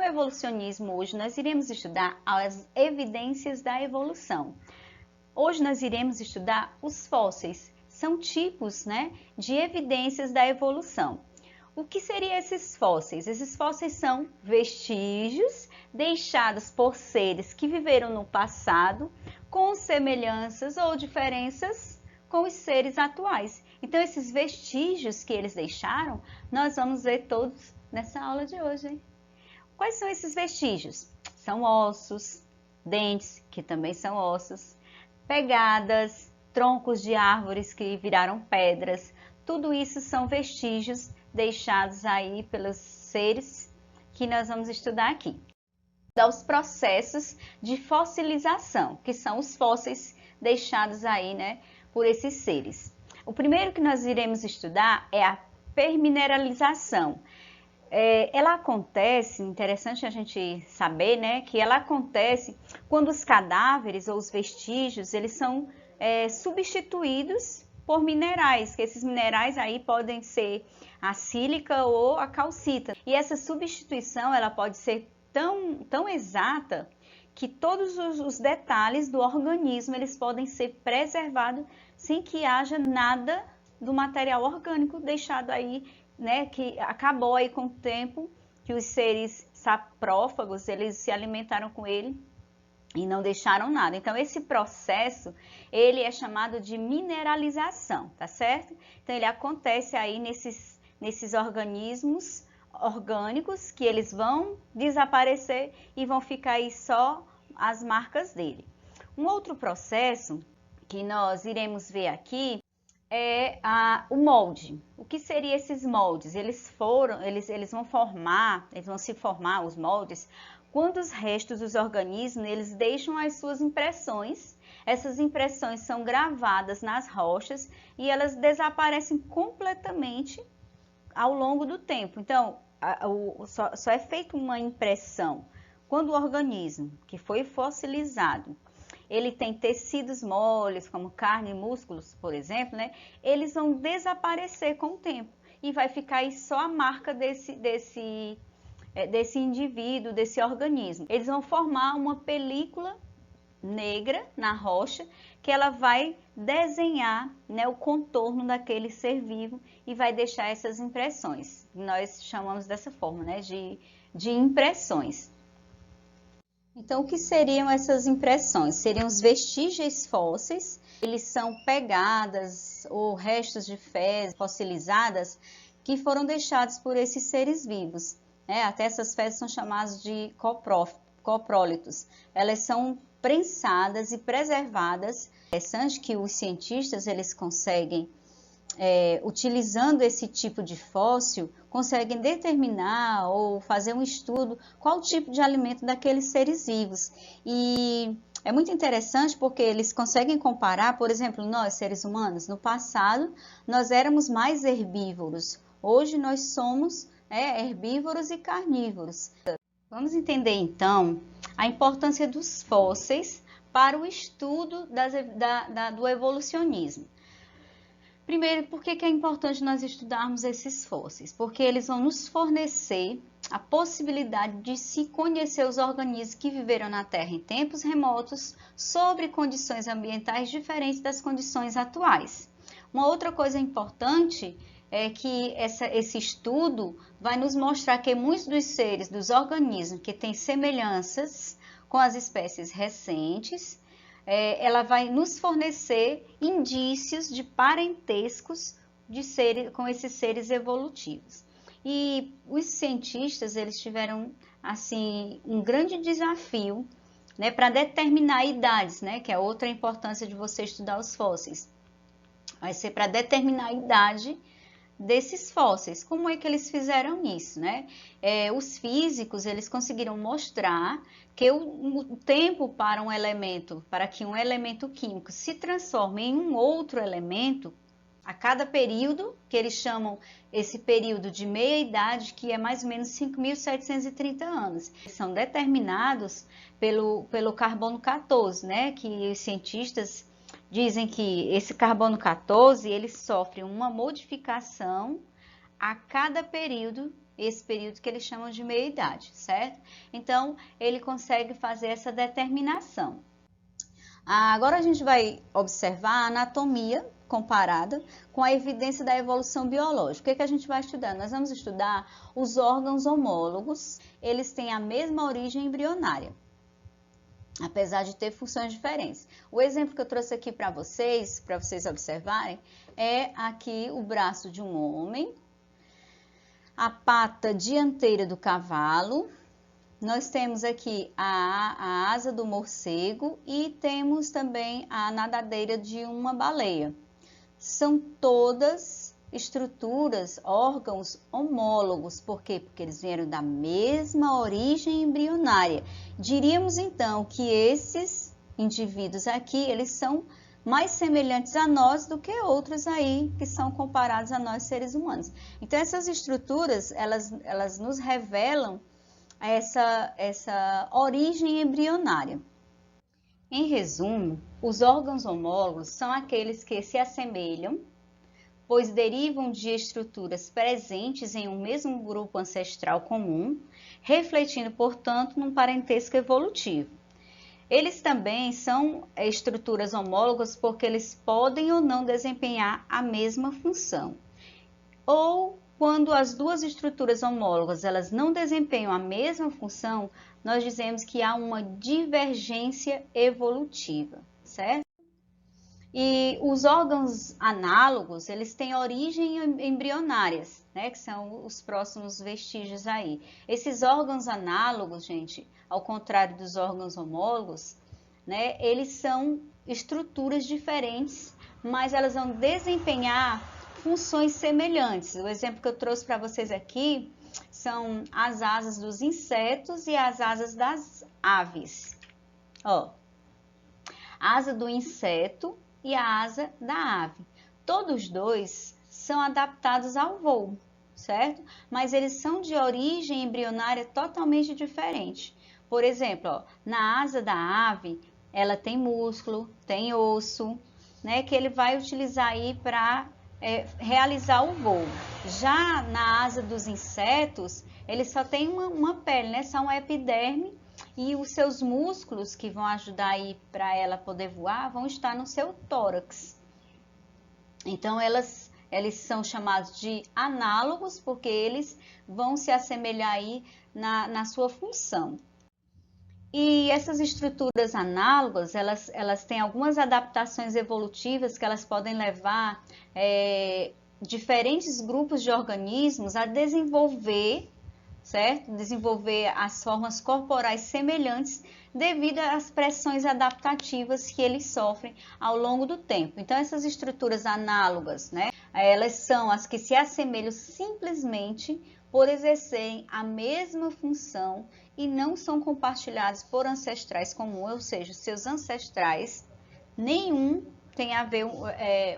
evolucionismo hoje nós iremos estudar as evidências da evolução. Hoje nós iremos estudar os fósseis, são tipos, né, de evidências da evolução. O que seriam esses fósseis? Esses fósseis são vestígios deixados por seres que viveram no passado com semelhanças ou diferenças com os seres atuais. Então, esses vestígios que eles deixaram, nós vamos ver todos nessa aula de hoje, hein? Quais são esses vestígios? São ossos, dentes, que também são ossos, pegadas, troncos de árvores que viraram pedras. Tudo isso são vestígios deixados aí pelos seres que nós vamos estudar aqui. Os processos de fossilização, que são os fósseis deixados aí, né, por esses seres. O primeiro que nós iremos estudar é a permineralização. Ela acontece, interessante a gente saber, né, que ela acontece quando os cadáveres ou os vestígios, eles são substituídos por minerais, que esses minerais aí podem ser a sílica ou a calcita. E essa substituição, ela pode ser tão exata que todos os detalhes do organismo, eles podem ser preservados sem que haja nada do material orgânico deixado aí, né, que acabou aí com o tempo, que os seres saprófagos, eles se alimentaram com ele e não deixaram nada. Então, esse processo, ele é chamado de mineralização, tá certo? Então, ele acontece aí nesses organismos orgânicos, que eles vão desaparecer e vão ficar aí só as marcas dele. Um outro processo que nós iremos ver aqui é o molde. O que seriam esses moldes? Eles vão se formar os moldes quando os restos dos organismos, eles deixam as suas impressões. Essas impressões são gravadas nas rochas e elas desaparecem completamente ao longo do tempo. Então, só é feita uma impressão quando o organismo que foi fossilizado, ele tem tecidos moles, como carne e músculos, por exemplo, né? Eles vão desaparecer com o tempo e vai ficar aí só a marca desse indivíduo, desse organismo. Eles vão formar uma película negra na rocha que ela vai desenhar, né, o contorno daquele ser vivo e vai deixar essas impressões. Nós chamamos dessa forma, né, de impressões. Então, o que seriam essas impressões? Seriam os vestígios fósseis. Eles são pegadas ou restos de fezes fossilizadas que foram deixados por esses seres vivos. Até essas fezes são chamadas de coprólitos. Elas são prensadas e preservadas. É interessante que os cientistas, eles conseguem, utilizando esse tipo de fóssil, conseguem determinar ou fazer um estudo qual o tipo de alimento daqueles seres vivos. E é muito interessante porque eles conseguem comparar, por exemplo, nós, seres humanos, no passado, nós éramos mais herbívoros. Hoje nós somos herbívoros e carnívoros. Vamos entender então a importância dos fósseis para o estudo do evolucionismo. Primeiro, por que é importante nós estudarmos esses fósseis? Porque eles vão nos fornecer a possibilidade de se conhecer os organismos que viveram na Terra em tempos remotos sobre condições ambientais diferentes das condições atuais. Uma outra coisa importante é que esse estudo vai nos mostrar que muitos dos seres, dos organismos que têm semelhanças com as espécies recentes, ela vai nos fornecer indícios de parentescos com esses seres evolutivos. E os cientistas, eles tiveram assim um grande desafio, né, para determinar idades, né, que é outra importância de você estudar os fósseis. Vai ser para determinar a idade desses fósseis. Como é que eles fizeram isso, né? Os físicos, eles conseguiram mostrar que o tempo para que um elemento químico se transforme em um outro elemento, a cada período, que eles chamam esse período de meia-idade, que é mais ou menos 5.730 anos. São determinados pelo carbono 14, né? Que os cientistas dizem que esse carbono 14, ele sofre uma modificação a cada período esse período que eles chamam de meia-idade, certo? Então, ele consegue fazer essa determinação. Agora a gente vai observar a anatomia comparada com a evidência da evolução biológica. O que a gente vai estudar? Nós vamos estudar os órgãos homólogos, eles têm a mesma origem embrionária, apesar de ter funções diferentes. O exemplo que eu trouxe aqui para vocês observarem, é aqui o braço de um homem, a pata dianteira do cavalo, nós temos aqui a asa do morcego e temos também a nadadeira de uma baleia. São todas estruturas, órgãos homólogos. Por quê? Porque eles vieram da mesma origem embrionária. Diríamos então que esses indivíduos aqui, eles são mais semelhantes a nós do que outros aí que são comparados a nós seres humanos. Então essas estruturas, elas nos revelam essa origem embrionária. Em resumo, os órgãos homólogos são aqueles que se assemelham, pois derivam de estruturas presentes em um mesmo grupo ancestral comum, refletindo, portanto, num parentesco evolutivo. Eles também são estruturas homólogas porque eles podem ou não desempenhar a mesma função. Ou quando as duas estruturas homólogas elas não desempenham a mesma função, nós dizemos que há uma divergência evolutiva, certo? E os órgãos análogos, eles têm origem embrionárias, né, que são os próximos vestígios aí. Esses órgãos análogos, gente, ao contrário dos órgãos homólogos, né, eles são estruturas diferentes, mas elas vão desempenhar funções semelhantes. O exemplo que eu trouxe para vocês aqui são as asas dos insetos e as asas das aves. Ó, a asa do inseto e a asa da ave. Todos dois são adaptados ao voo, certo? Mas eles são de origem embrionária totalmente diferente. Por exemplo, ó, na asa da ave, ela tem músculo, tem osso, né, que ele vai utilizar aí para realizar o voo. Já na asa dos insetos, ele só tem uma pele, né? Só uma epiderme, e os seus músculos que vão ajudar aí para ela poder voar vão estar no seu tórax. Então eles são chamados de análogos porque eles vão se assemelhar aí na sua função. E essas estruturas análogas, elas têm algumas adaptações evolutivas que elas podem levar diferentes grupos de organismos a desenvolver, certo? Desenvolver as formas corporais semelhantes devido às pressões adaptativas que eles sofrem ao longo do tempo. Então, essas estruturas análogas, né? Elas são as que se assemelham simplesmente por exercerem a mesma função e não são compartilhados por ancestrais comuns, ou seja, seus ancestrais, nenhum tem a ver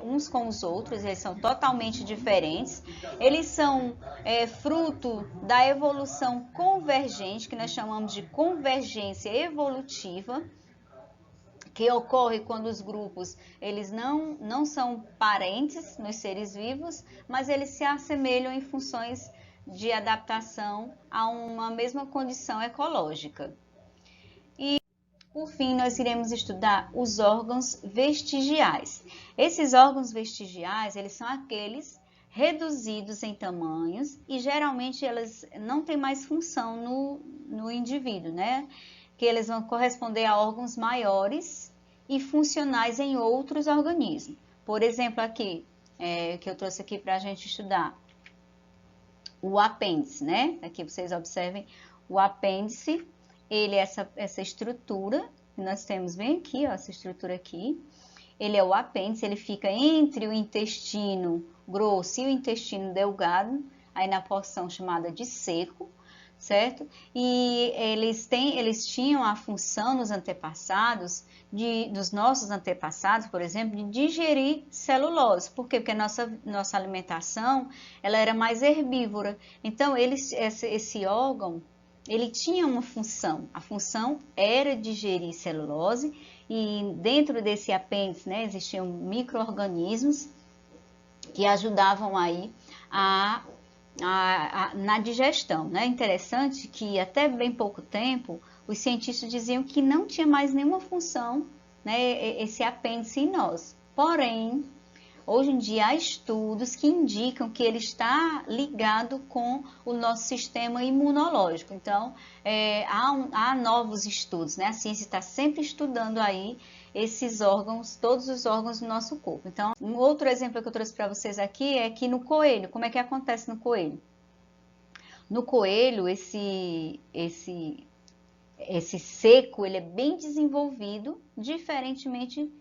uns com os outros, eles são totalmente diferentes. Eles são fruto da evolução convergente, que nós chamamos de convergência evolutiva, que ocorre quando os grupos eles não são parentes nos seres vivos, mas eles se assemelham em funções de adaptação a uma mesma condição ecológica. E, por fim, nós iremos estudar os órgãos vestigiais. Esses órgãos vestigiais, eles são aqueles reduzidos em tamanhos e geralmente elas não têm mais função no indivíduo, né? Que eles vão corresponder a órgãos maiores e funcionais em outros organismos. Por exemplo, aqui, que eu trouxe aqui para a gente estudar, o apêndice, né? Aqui vocês observem o apêndice, ele é essa estrutura que nós temos bem aqui, ó, essa estrutura aqui. Ele é o apêndice, ele fica entre o intestino grosso e o intestino delgado, aí na porção chamada de seco, certo? E eles tinham a função nos antepassados, dos nossos antepassados, por exemplo, de digerir celulose. Por quê? Porque nossa alimentação ela era mais herbívora. Então, esse órgão, ele tinha uma função. A função era digerir celulose e dentro desse apêndice, né, existiam micro-organismos que ajudavam aí a na digestão, né? Interessante que até bem pouco tempo os cientistas diziam que não tinha mais nenhuma função, né, esse apêndice em nós. Porém, hoje em dia há estudos que indicam que ele está ligado com o nosso sistema imunológico. Então, há novos estudos, né? A ciência está sempre estudando aí esses órgãos, todos os órgãos do nosso corpo. Então, um outro exemplo que eu trouxe para vocês aqui é que no coelho, como é que acontece no coelho? No coelho, esse seco, ele é bem desenvolvido, diferentemente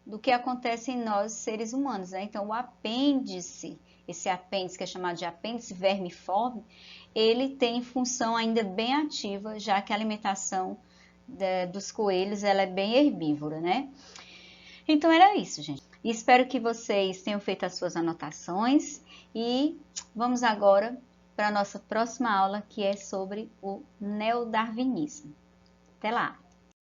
do que acontece em nós, seres humanos, né? Então, o apêndice, esse apêndice que é chamado de apêndice vermiforme, ele tem função ainda bem ativa, já que a alimentação dos coelhos, ela é bem herbívora, né? Então, era isso, gente. Espero que vocês tenham feito as suas anotações e vamos agora para a nossa próxima aula, que é sobre o neodarwinismo. Até lá!